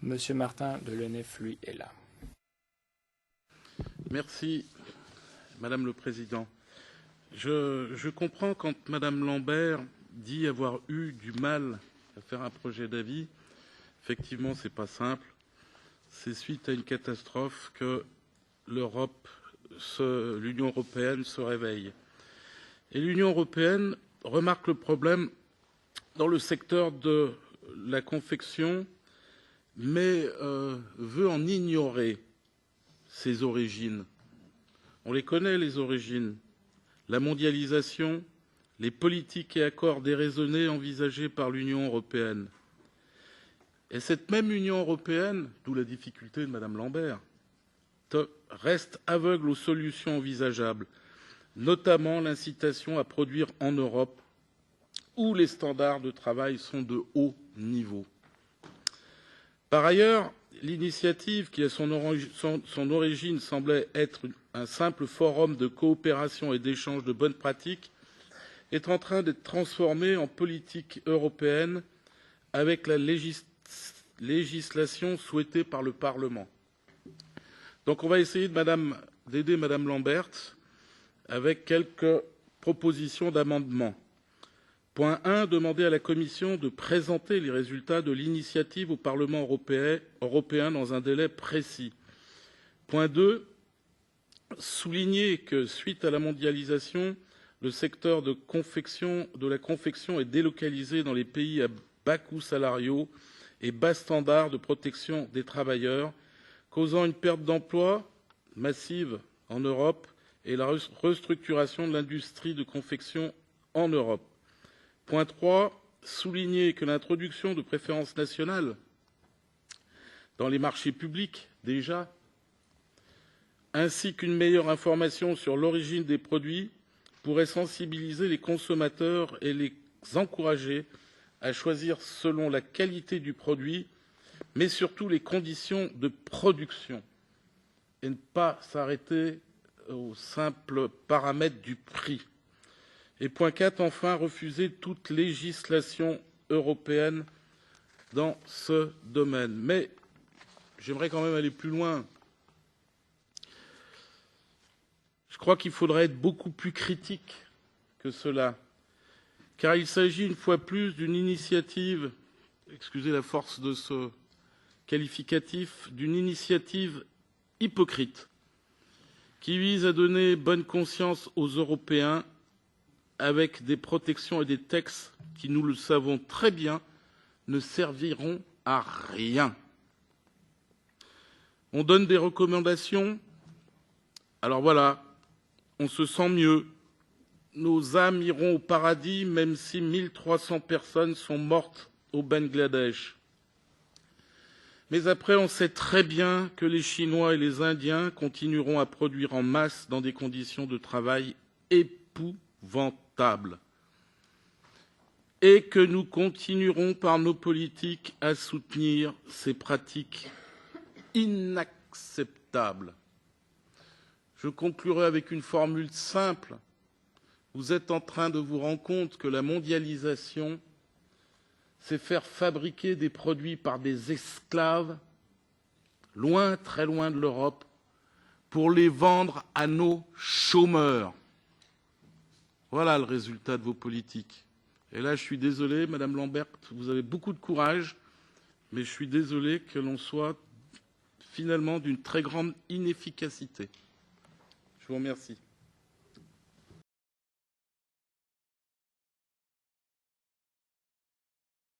Monsieur Martin Delaunay, lui, est là. Merci, Madame le Président. Je comprends quand Madame Lambert dit avoir eu du mal à faire un projet d'avis. Effectivement, ce n'est pas simple. C'est suite à une catastrophe que l'Union européenne se réveille. Et l'Union européenne remarque le problème dans le secteur de la confection, mais veut en ignorer ses origines. On les connaît, les origines. La mondialisation, les politiques et accords déraisonnés envisagés par l'Union européenne. Et cette même Union européenne, d'où la difficulté de Madame Lambert, reste aveugle aux solutions envisageables, notamment l'incitation à produire en Europe, où les standards de travail sont de haut niveau. Par ailleurs, l'initiative, qui à son origine semblait être un simple forum de coopération et d'échange de bonnes pratiques, est en train d'être transformée en politique européenne avec la législation souhaitée par le Parlement. Donc on va essayer d'aider Madame Lambert avec quelques propositions d'amendement. Point 1, demander à la Commission de présenter les résultats de l'initiative au Parlement européen dans un délai précis. Point 2, souligner que, suite à la mondialisation, le secteur de la confection est délocalisé dans les pays à bas coûts salariaux et bas standards de protection des travailleurs, causant une perte d'emplois massive en Europe et la restructuration de l'industrie de confection en Europe. Point 3, souligner que l'introduction de préférences nationales dans les marchés publics, déjà, ainsi qu'une meilleure information sur l'origine des produits pourrait sensibiliser les consommateurs et les encourager à choisir selon la qualité du produit, mais surtout les conditions de production, et ne pas s'arrêter au simple paramètre du prix. Et point 4, enfin, refuser toute législation européenne dans ce domaine. Mais j'aimerais quand même aller plus loin. Je crois qu'il faudrait être beaucoup plus critique que cela, car il s'agit une fois plus d'une initiative, excusez la force de ce qualificatif, d'une initiative hypocrite, qui vise à donner bonne conscience aux Européens avec des protections et des textes qui, nous le savons très bien, ne serviront à rien. On donne des recommandations, alors voilà, on se sent mieux. Nos âmes iront au paradis, même si 1300 personnes sont mortes au Bangladesh. Mais après, on sait très bien que les Chinois et les Indiens continueront à produire en masse dans des conditions de travail épouvantables. Et que nous continuerons par nos politiques à soutenir ces pratiques inacceptables. Je conclurai avec une formule simple. Vous êtes en train de vous rendre compte que la mondialisation, c'est faire fabriquer des produits par des esclaves, loin, très loin de l'Europe, pour les vendre à nos chômeurs. Voilà le résultat de vos politiques. Et là, je suis désolé, Madame Lambert, vous avez beaucoup de courage, mais je suis désolé que l'on soit finalement d'une très grande inefficacité. Je vous remercie.